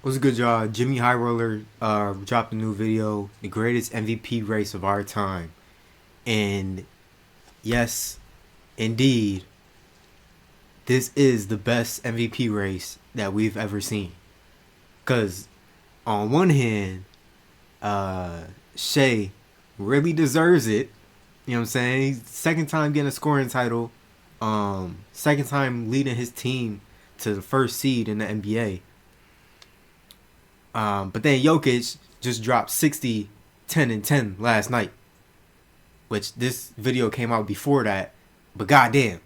What's good, y'all? Jimmy High Roller dropped a new video, the greatest MVP race of our time. And yes, indeed, this is the best MVP race that we've ever seen. Because on one hand, Shea really deserves it. You know what I'm saying? He's second time getting a scoring title. Second time leading his team to the first seed in the NBA. But then Jokic just dropped 60, 10, and 10 last night. Which this video came out before that. But goddamn.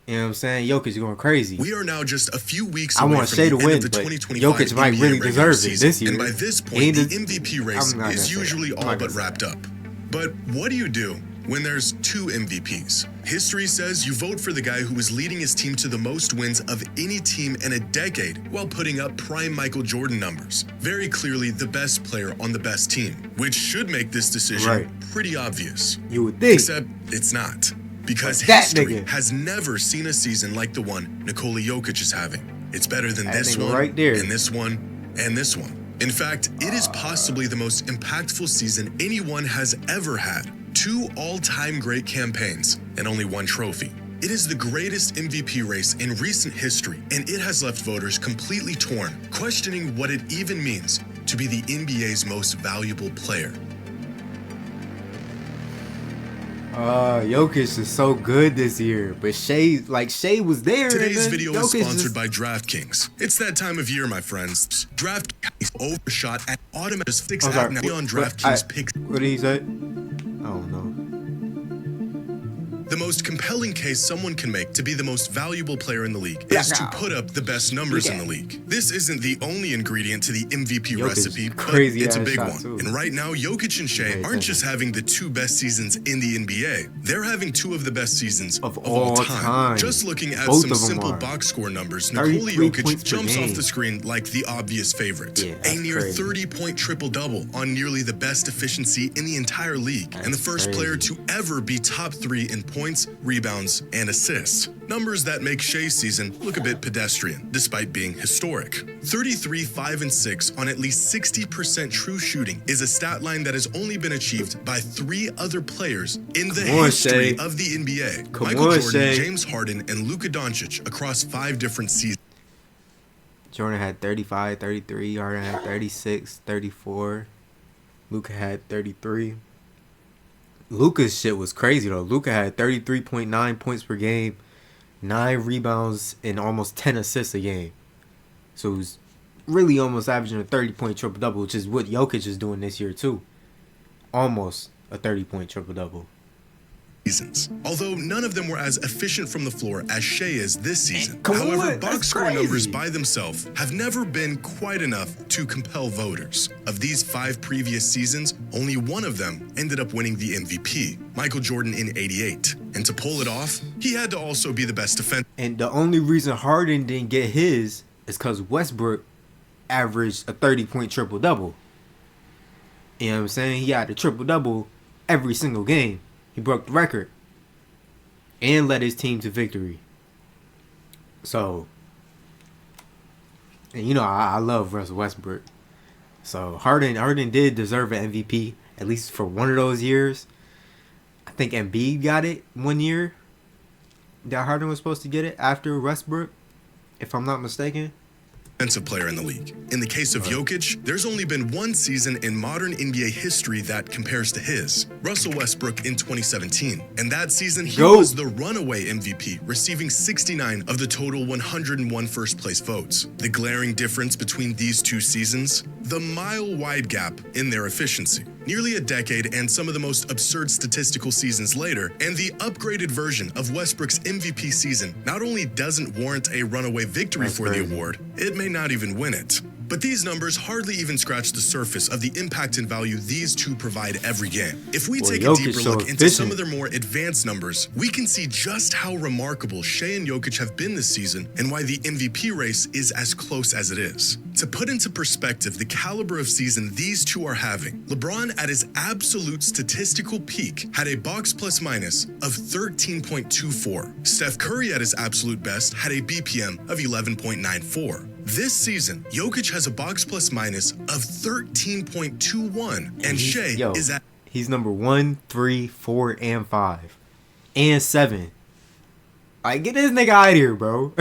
You know what I'm saying? Jokic is going crazy. We are now just a few weeks I away want from Shea the to end win, of the but 2025 Jokic might NBA really regular deserve it season, this year. and by this point, He the does- MVP race I'm not gonna is say usually that. I'm all not but gonna say wrapped that. up. But what do you do when there's two MVPs? History says you vote for the guy who is leading his team to the most wins of any team in a decade while putting up prime Michael Jordan numbers. Very clearly the best player on the best team, which should make this decision pretty obvious. You would think. Except it's not. Because That history nigga. has never seen a season like the one Nikola Jokic is having. It's better than That this nigga one, right there. and this one, and this one. In fact, it is possibly the most impactful season anyone has ever had. Two all-time great campaigns, and only one trophy. It is the greatest MVP race in recent history, and it has left voters completely torn, questioning what it even means to be the NBA's most valuable player. Jokic is so good this year, but Shea was there. Today's and then video is Jokic sponsored just- by DraftKings. It's that time of year, my friends. DraftKings overshot at automatic 6 I'm out sorry. now on What- DraftKings picks. What did he say? I don't know. The most compelling case someone can make to be the most valuable player in the league is to put up the best numbers in the league. This isn't the only ingredient to the MVP Jokic, recipe, but crazy it's a ass big shot, one. too. And right now, Jokic and Shea aren't just having the two best seasons in the NBA. They're having two of the best seasons Of all all time. time. Just looking at Both some of them simple are. box score numbers, 33 Nikola Jokic points per jumps off game. the screen like the obvious favorite. Yeah, a that's near crazy. 30-point triple-double on nearly the best efficiency in the entire league, and the That's first crazy. player to ever be top 3 in points, rebounds, and assists. Numbers that make Shea's season look a bit pedestrian, despite being historic. 33, 5, and 6 on at least 60% true shooting is a stat line that has only been achieved by 3 other players in the Come on, history Shea. of the NBA. Come Michael on, Jordan, Shea. James Harden, and Luka Doncic across 5 different seasons. Jordan had 35, 33. Harden had 36, 34. Luka had 33. Luka's shit was crazy, though. Luka had 33.9 points per game, 9 rebounds, and almost 10 assists a game. So it was really almost averaging a 30-point triple-double, which is what Jokic is doing this year, too. Almost a 30-point triple-double. Seasons. Although none of them were as efficient from the floor as Shea is this season. Come However, on, box that's score crazy. numbers by themselves have never been quite enough to compel voters. Of these 5 previous seasons, only one of them ended up winning the MVP, Michael Jordan in '88. And to pull it off, he had to also be the best defender. And the only reason Harden didn't get his is because Westbrook averaged a 30-point triple-double. You know what I'm saying? He had a triple-double every single game. He broke the record and led his team to victory. So, and you know, I love Russell Westbrook. So Harden did deserve an MVP, at least for one of those years. I think Embiid got it one year. That Harden was supposed to get it after Westbrook, if I'm not mistaken. Defensive player in the league. In the case of Jokic, there's only been one season in modern NBA history that compares to his. Russell Westbrook in 2017. And that season, he was the runaway MVP, receiving 69 of the total 101 first place votes. The glaring difference between these two seasons? The mile-wide gap in their efficiency. Nearly a decade and some of the most absurd statistical seasons later, and the upgraded version of Westbrook's MVP season not only doesn't warrant a runaway victory for the award, it may not even win it. But these numbers hardly even scratch the surface of the impact and value these two provide every game. If we take a Jokic deeper so look into some efficient. of their more advanced numbers, we can see just how remarkable Shea and Jokic have been this season and why the MVP race is as close as it is. To put into perspective the caliber of season these two are having, LeBron at his absolute statistical peak had a box plus minus of 13.24. Steph Curry at his absolute best had a BPM of 11.94. This season, Jokic has a box plus minus of 13.21, and Shea is at... He's number 1, 3, 4, and 5. And 7. Like, get this nigga out of here, bro.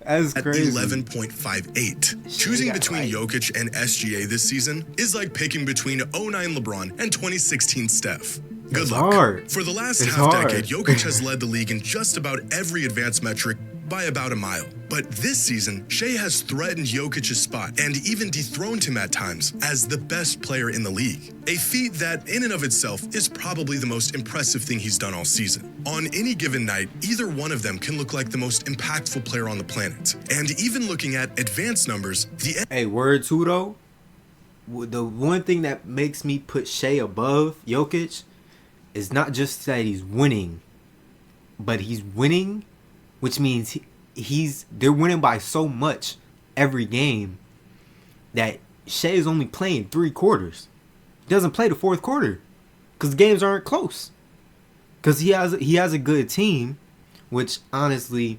That's crazy. At 11.58. Choosing between Jokic and SGA this season is like picking between 09 LeBron and 2016 Steph. Good luck. Hard. For the last half-decade, Jokic has led the league in just about every advanced metric by about a mile. But this season, Shea has threatened Jokic's spot and even dethroned him at times as the best player in the league. A feat that, in and of itself, is probably the most impressive thing he's done all season. On any given night, either one of them can look like the most impactful player on the planet. And even looking at advanced numbers, Hey, word too, though. The one thing that makes me put Shea above Jokic is not just that he's winning, but he's winning, which means they're winning by so much every game that Shea is only playing 3 quarters. He doesn't play the 4th quarter because the games aren't close. Because he has a good team, which honestly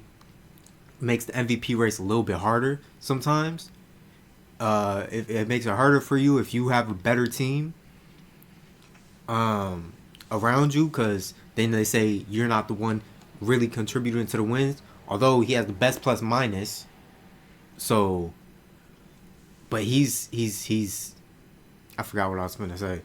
makes the MVP race a little bit harder sometimes. It makes it harder for you if you have a better team around you, because then they say you're not the one really contributing to the wins, although he has the best plus minus. So, but he's I forgot what I was gonna say.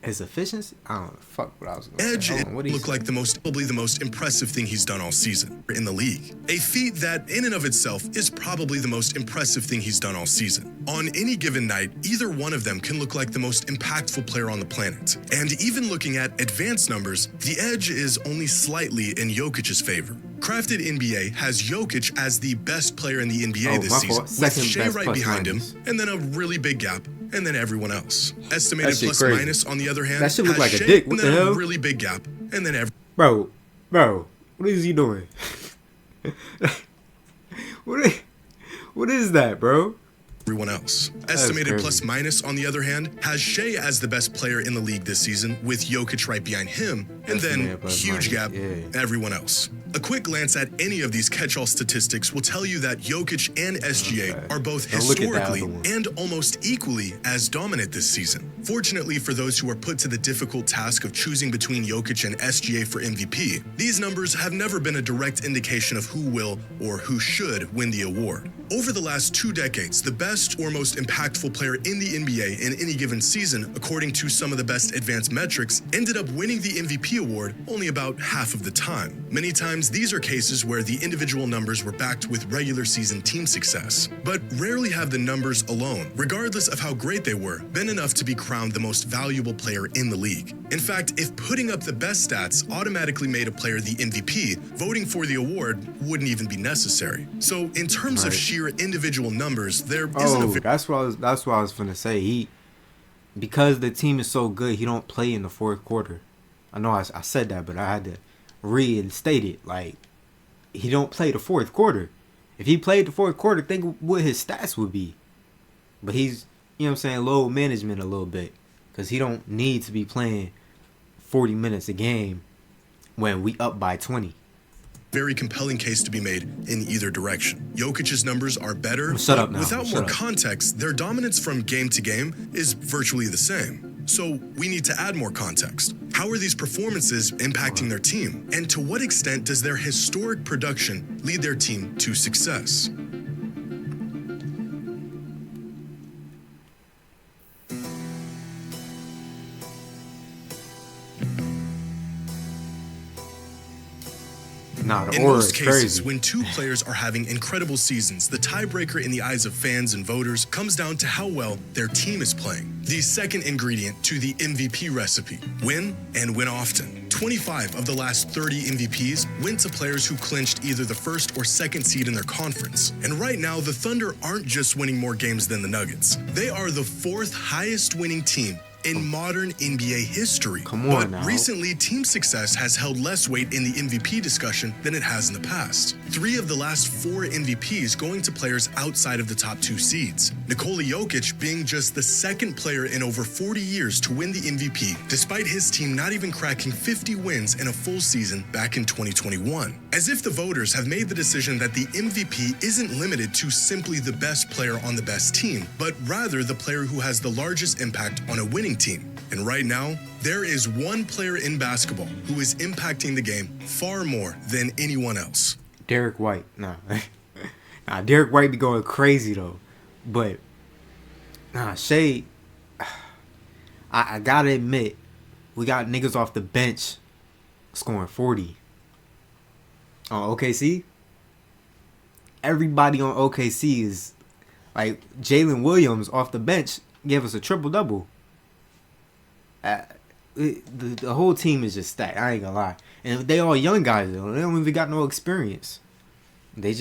His efficiency? I don't know. Fuck what I was going to say. Edge look like probably the most impressive thing he's done all season in the league. A feat that, in and of itself, is probably the most impressive thing he's done all season. On any given night, either one of them can look like the most impactful player on the planet. And even looking at advanced numbers, the edge is only slightly in Jokic's favor. Crafted NBA has Jokic as the best player in the NBA this season, with Shea right behind him, and then a really big gap, and then everyone else. Estimated plus crazy. Minus, on the other hand, that shit look like Shea, a dick. What and then the hell? a really big gap, and then Bro, what is he doing? What is that, bro? Everyone else. Estimated plus minus, on the other hand, has Shea as the best player in the league this season, with Jokic right behind him, and then huge gap, everyone else. A quick glance at any of these catch-all statistics will tell you that Jokic and SGA are both historically and almost equally as dominant this season. Fortunately for those who are put to the difficult task of choosing between Jokic and SGA for MVP, these numbers have never been a direct indication of who will or who should win the award. Over the last 2 decades, the best or most impactful player in the NBA in any given season, according to some of the best advanced metrics, ended up winning the MVP award only about half of the time. Many times, these are cases where the individual numbers were backed with regular season team success. But rarely have the numbers alone, regardless of how great they were, been enough to be crowned the most valuable player in the league. In fact, if putting up the best stats automatically made a player the MVP, voting for the award wouldn't even be necessary. So in terms of sheer individual numbers, there isn't a... That's what I was finna say. Because the team is so good, he don't play in the 4th quarter. I know I said that, but I had to reinstate it. Like, he don't play the 4th quarter. If he played the 4th quarter, think what his stats would be. But he's, you know what I'm saying, low management a little bit, because he don't need to be playing 40 minutes a game when we up by 20. Very compelling case to be made in either direction. Jokic's numbers are better, but without more context, their dominance from game to game is virtually the same. So we need to add more context. How are these performances impacting their team? And to what extent does their historic production lead their team to success? In most cases, when 2 players are having incredible seasons, the tiebreaker in the eyes of fans and voters comes down to how well their team is playing. The second ingredient to the MVP recipe: win and win often. 25 of the last 30 MVPs went to players who clinched either the 1st or 2nd seed in their conference. And right now, the Thunder aren't just winning more games than the Nuggets. They are the 4th highest winning team in modern NBA history. Come on but now. recently, team success has held less weight in the MVP discussion than it has in the past. 3 of the last 4 MVPs going to players outside of the top 2 seeds. Nikola Jokic being just the second player in over 40 years to win the MVP, despite his team not even cracking 50 wins in a full season back in 2021. As if the voters have made the decision that the MVP isn't limited to simply the best player on the best team, but rather the player who has the largest impact on a winning team. And right now, there is one player in basketball who is impacting the game far more than anyone else. Derek White. Nah. Derek White be going crazy though. But Shea, I gotta admit, we got niggas off the bench scoring 40 on OKC. Everybody on OKC is like Jalen Williams off the bench gave us a triple-double. The whole team is just stacked. I ain't gonna lie. And they all young guys though. They don't even got no experience. They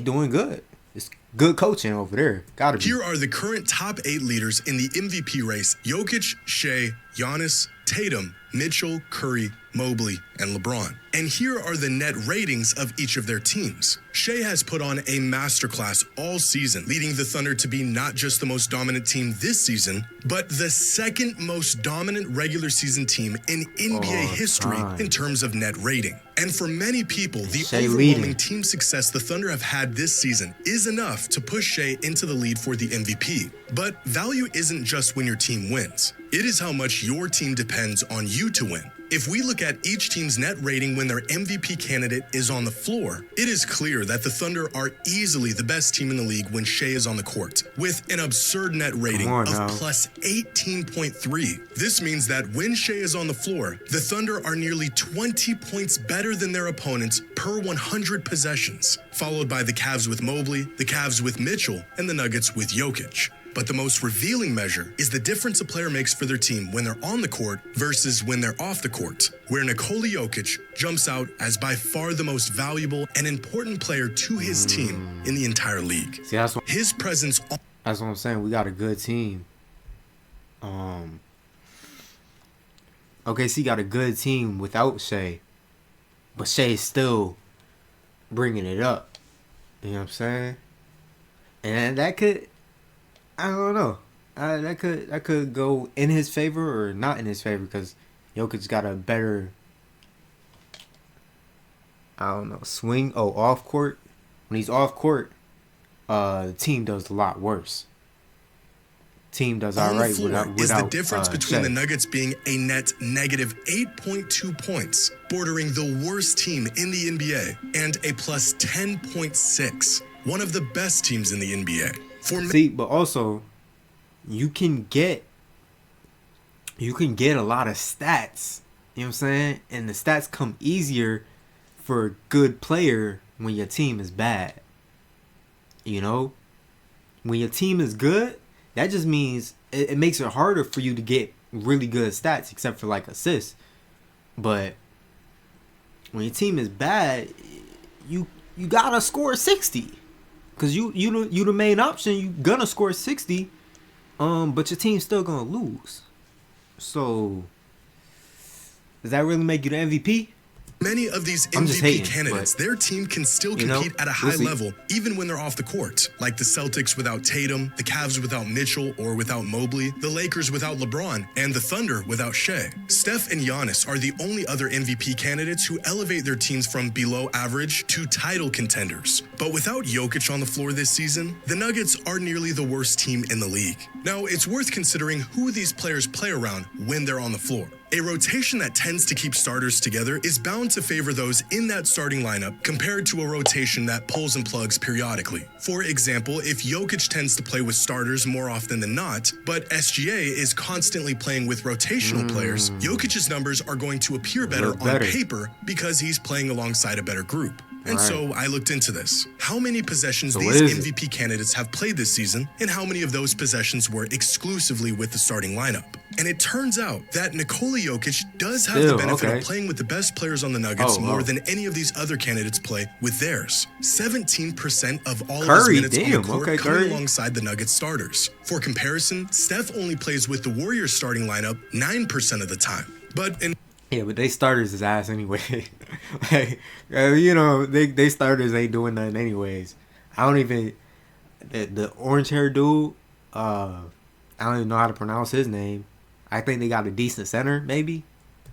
doing good. It's good coaching over there. Gotta be. Here are the current top 8 leaders in the MVP race: Jokic, Shea, Giannis, Tatum, Mitchell, Curry, Mobley, and LeBron. And here are the net ratings of each of their teams. Shea has put on a masterclass all season, leading the Thunder to be not just the most dominant team this season, but the second most dominant regular season team in NBA history in terms of net rating. And for many people, the overwhelming team success the Thunder have had this season is enough to push Shea into the lead for the MVP. But value isn't just when your team wins. It is how much your team depends on you to win. If we look at each team's net rating when their MVP candidate is on the floor, it is clear that the Thunder are easily the best team in the league when Shea is on the court, with an absurd net rating of plus 18.3. This means that when Shea is on the floor, the Thunder are nearly 20 points better than their opponents per 100 possessions, followed by the Cavs with Mobley, the Cavs with Mitchell, and the Nuggets with Jokic. But the most revealing measure is the difference a player makes for their team when they're on the court versus when they're off the court, where Nikola Jokic jumps out as by far the most valuable and important player to his team in the entire league. See, that's what, his presence. That's what I'm saying. We got a good team. OKC got a good team without Shea, but Shea's still bringing it up. You know what I'm saying? And that could, I don't know. That could go in his favor or not in his favor because Jokic got a better, I don't know, swing. Off court. When he's off court, the team does a lot worse. Team does all right without is the difference between Shea. the Nuggets being a net negative 8.2 points, bordering the worst team in the NBA, and a plus 10.6, one of the best teams in the NBA. See, but also, you can get a lot of stats. You know what I'm saying? And the stats come easier for a good player when your team is bad. You know? When your team is good, that just means it makes it harder for you to get really good stats, except for like assists. But when your team is bad, you gotta score 60. Cause you the main option. You gonna score 60, but your team's still gonna lose. So does that really make you the MVP? Many of these MVP candidates, their team can still compete at a high level, even when they're off the court. Like the Celtics without Tatum, the Cavs without Mitchell or without Mobley, the Lakers without LeBron, and the Thunder without Shea. Steph and Giannis are the only other MVP candidates who elevate their teams from below average to title contenders. But without Jokic on the floor this season, the Nuggets are nearly the worst team in the league. Now, it's worth considering who these players play around when they're on the floor. A rotation that tends to keep starters together is bound to favor those in that starting lineup compared to a rotation that pulls and plugs periodically. For example, if Jokic tends to play with starters more often than not, but SGA is constantly playing with rotational players, Jokic's numbers are going to appear better on paper because he's playing alongside a better group. And Right. so I looked into this. How many possessions So these what is it? MVP candidates have played this season, and how many of those possessions were exclusively with the starting lineup? And it turns out that Nikola Jokic does have the Still, benefit okay. of playing with the best players on the Nuggets Oh, more wow. than any of these other candidates play with theirs. 17% of all of Curry, his minutes on damn, the court okay, coming Curry. alongside the Nuggets starters. For comparison, Steph only plays with the Warriors starting lineup 9% of the time. But in Yeah, but they starters is ass anyway. Like, you know, they starters ain't doing nothing anyways. I don't even the orange hair dude. I don't even know how to pronounce his name. I think they got a decent center, maybe.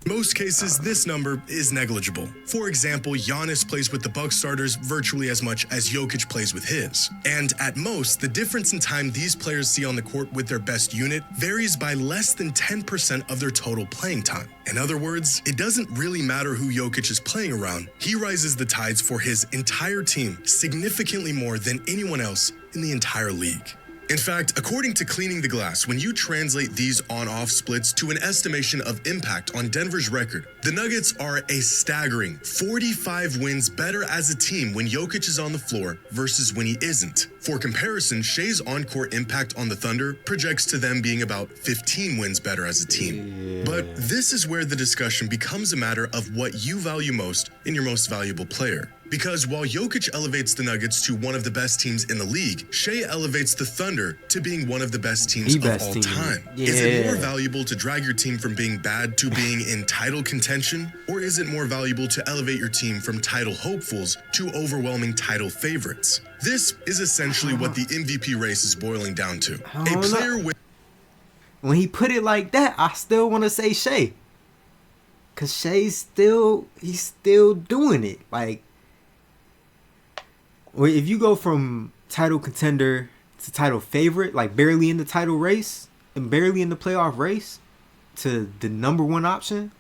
most cases, this number is negligible. For example, Giannis plays with the Bucks starters virtually as much as Jokic plays with his. And at most, the difference in time these players see on the court with their best unit varies by less than 10% of their total playing time. In other words, it doesn't really matter who Jokic is playing around. He rises the tides for his entire team significantly more than anyone else in the entire league. In fact, according to Cleaning the Glass, when you translate these on-off splits to an estimation of impact on Denver's record, the Nuggets are a staggering 45 wins better as a team when Jokic is on the floor versus when he isn't. For comparison, Shea's on-court impact on the Thunder projects to them being about 15 wins better as a team. But this is where the discussion becomes a matter of what you value most in your most valuable player. Because while Jokic elevates the Nuggets to one of the best teams in the league, Shea elevates the Thunder to being one of the best teams of all time. Is it more valuable to drag your team from being bad to being in title contention? Or is it more valuable to elevate your team from title hopefuls to overwhelming title favorites? This is essentially what the MVP race is boiling down to. A player with... When he put it like that, I still want to say Shea. Because Shea's still doing it. Like, if you go from title contender to title favorite, like barely in the title race and barely in the playoff race, to the number one option,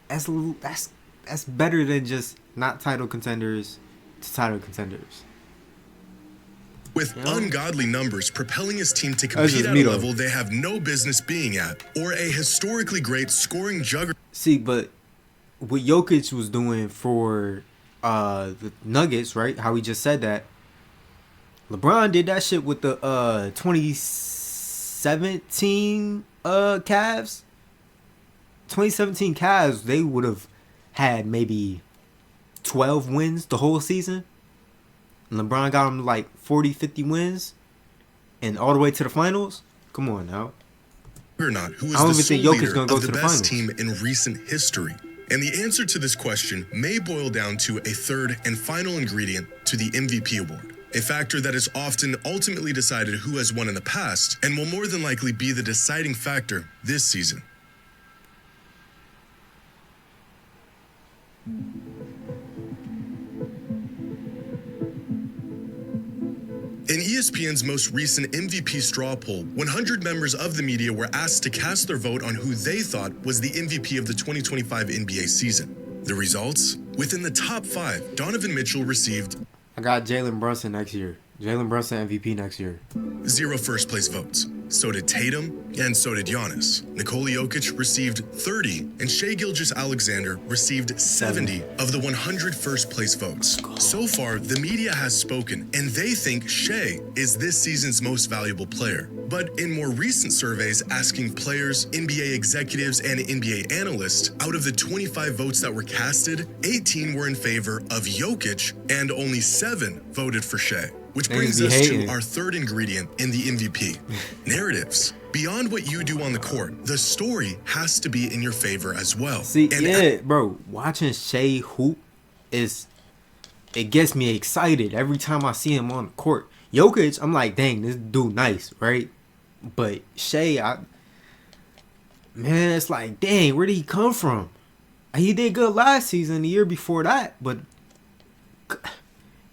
that's better than just not title contenders to title contenders. With ungodly numbers propelling his team to compete at a level they have no business being at, or a historically great scoring juggernaut. See, but what Jokic was doing for the Nuggets, right? How he just said that. LeBron did that shit with the 2017 Cavs. 2017 Cavs, they would have had maybe 12 wins the whole season. And LeBron got them like 40, 50 wins and all the way to the finals. Come on now. Juggernaut, who is I don't the even sole think Jokic's leader gonna go of to the the best finals. team in recent history. And the answer to this question may boil down to a third and final ingredient to the MVP award. A factor that is often ultimately decided who has won in the past and will more than likely be the deciding factor this season. In ESPN's most recent MVP straw poll, 100 members of the media were asked to cast their vote on who they thought was the MVP of the 2025 NBA season. The results? Within the top 5, Donovan Mitchell received I got Jalen Brunson next year. Jalen Brunson MVP next year. 0 first-place votes. So did Tatum, and so did Giannis. Nikola Jokic received 30, and Shai Gilgeous-Alexander received 70 of the 100 first-place votes. So far, the media has spoken, and they think Shai is this season's most valuable player. But in more recent surveys asking players, NBA executives, and NBA analysts, out of the 25 votes that were casted, 18 were in favor of Jokic, and only 7 voted for Shai. Which brings us to our third ingredient in the MVP, narratives. Beyond what you do on the court, the story has to be in your favor as well. See, bro, watching Shai hoop it gets me excited every time I see him on the court. Jokic, I'm like, dang, this dude nice, right? But Shai, man, it's like, dang, where did he come from? He did good last season, the year before that, but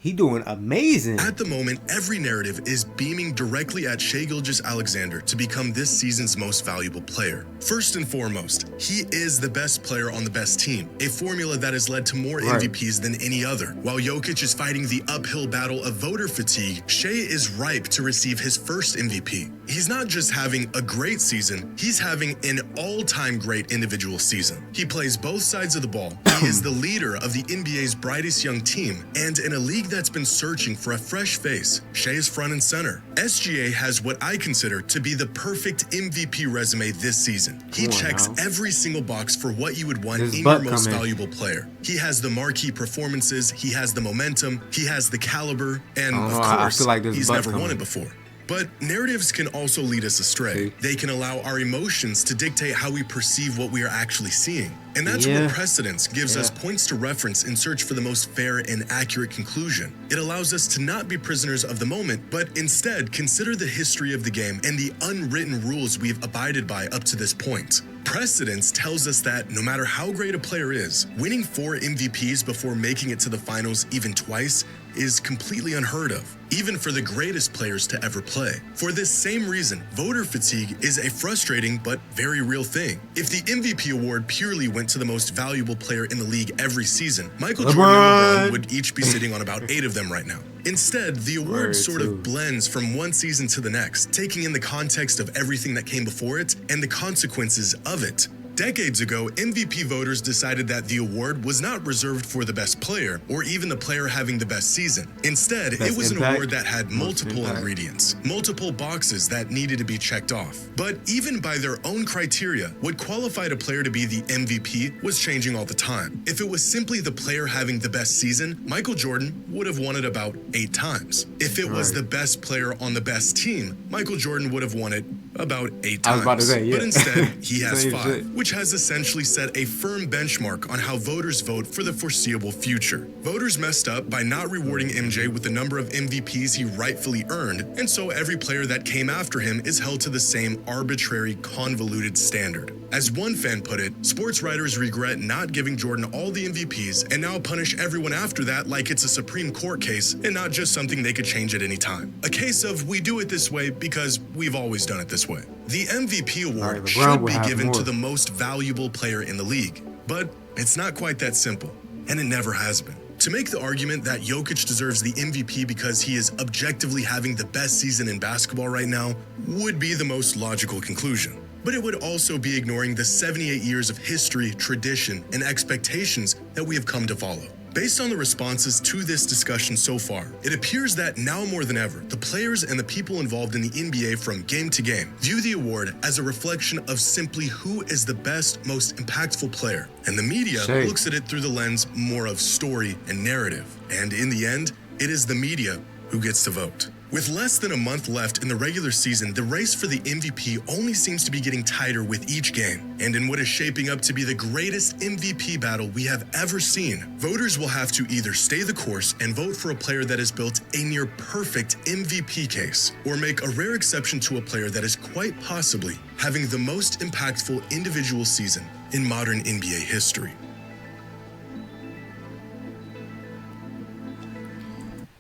He doing amazing. At the moment, every narrative is beaming directly at Shai Gilgeous-Alexander to become this season's most valuable player. First and foremost, he is the best player on the best team, a formula that has led to more MVPs than any other. While Jokic is fighting the uphill battle of voter fatigue, Shai is ripe to receive his first MVP. He's not just having a great season, he's having an all-time great individual season. He plays both sides of the ball. He is the leader of the NBA's brightest young team, and in a league that's been searching for a fresh face, Shai is front and center. SGA has what I consider to be the perfect MVP resume this season. He checks every single box for what you would want in your most valuable player. He has the marquee performances, he has the momentum, he has the caliber, and of course, he's never won it before. But narratives can also lead us astray. They can allow our emotions to dictate how we perceive what we are actually seeing. And that's where precedence gives us points to reference in search for the most fair and accurate conclusion. It allows us to not be prisoners of the moment, but instead consider the history of the game and the unwritten rules we've abided by up to this point. Precedence tells us that no matter how great a player is, winning 4 MVPs before making it to the finals even twice is completely unheard of, even for the greatest players to ever play. For this same reason, voter fatigue is a frustrating but very real thing. If the MVP award purely went to the most valuable player in the league every season, Michael Jordan and LeBron would each be sitting on about 8 of them right now. Instead, the award sort of blends from one season to the next, taking in the context of everything that came before it and the consequences of it. Decades ago, MVP voters decided that the award was not reserved for the best player or even the player having the best season. Instead, it was an award that had multiple ingredients, multiple boxes that needed to be checked off. But even by their own criteria, what qualified a player to be the MVP was changing all the time. If it was simply the player having the best season, Michael Jordan would have won it about 8 times. If it was the best player on the best team, Michael Jordan would have won it about 8 times. I was about to say, But instead, he has 5, which has essentially set a firm benchmark on how voters vote for the foreseeable future. Voters messed up by not rewarding MJ with the number of MVPs he rightfully earned, and so every player that came after him is held to the same arbitrary, convoluted standard. As one fan put it, sports writers regret not giving Jordan all the MVPs and now punish everyone after that like it's a Supreme Court case and not just something they could change at any time. A case of we do it this way because we've always done it this way. The MVP award should be given to the most valuable player in the league, but it's not quite that simple, and it never has been. To make the argument that Jokic deserves the MVP because he is objectively having the best season in basketball right now would be the most logical conclusion. But it would also be ignoring the 78 years of history, tradition, and expectations that we have come to follow. Based on the responses to this discussion so far, it appears that now more than ever, the players and the people involved in the NBA from game to game view the award as a reflection of simply who is the best, most impactful player. And the media looks at it through the lens more of story and narrative. And in the end, it is the media who gets to vote. With less than a month left in the regular season, the race for the MVP only seems to be getting tighter with each game. And in what is shaping up to be the greatest MVP battle we have ever seen, voters will have to either stay the course and vote for a player that has built a near perfect MVP case, or make a rare exception to a player that is quite possibly having the most impactful individual season in modern NBA history.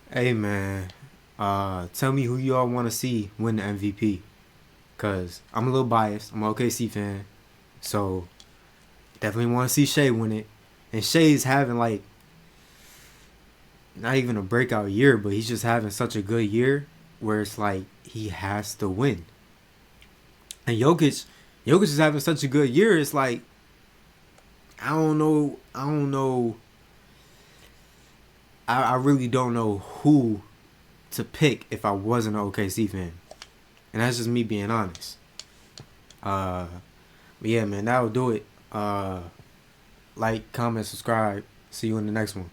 Hey, man. Tell me who y'all want to see win the MVP. Because I'm a little biased. I'm an OKC fan. So, definitely want to see Shai win it. And Shai's having, like, not even a breakout year, but he's just having such a good year where it's like he has to win. And Jokic is having such a good year, it's like, I don't know. I really don't know who to pick if I wasn't an OKC fan. And that's just me being honest. But yeah, man, that'll do it. Like, comment, subscribe. See you in the next one.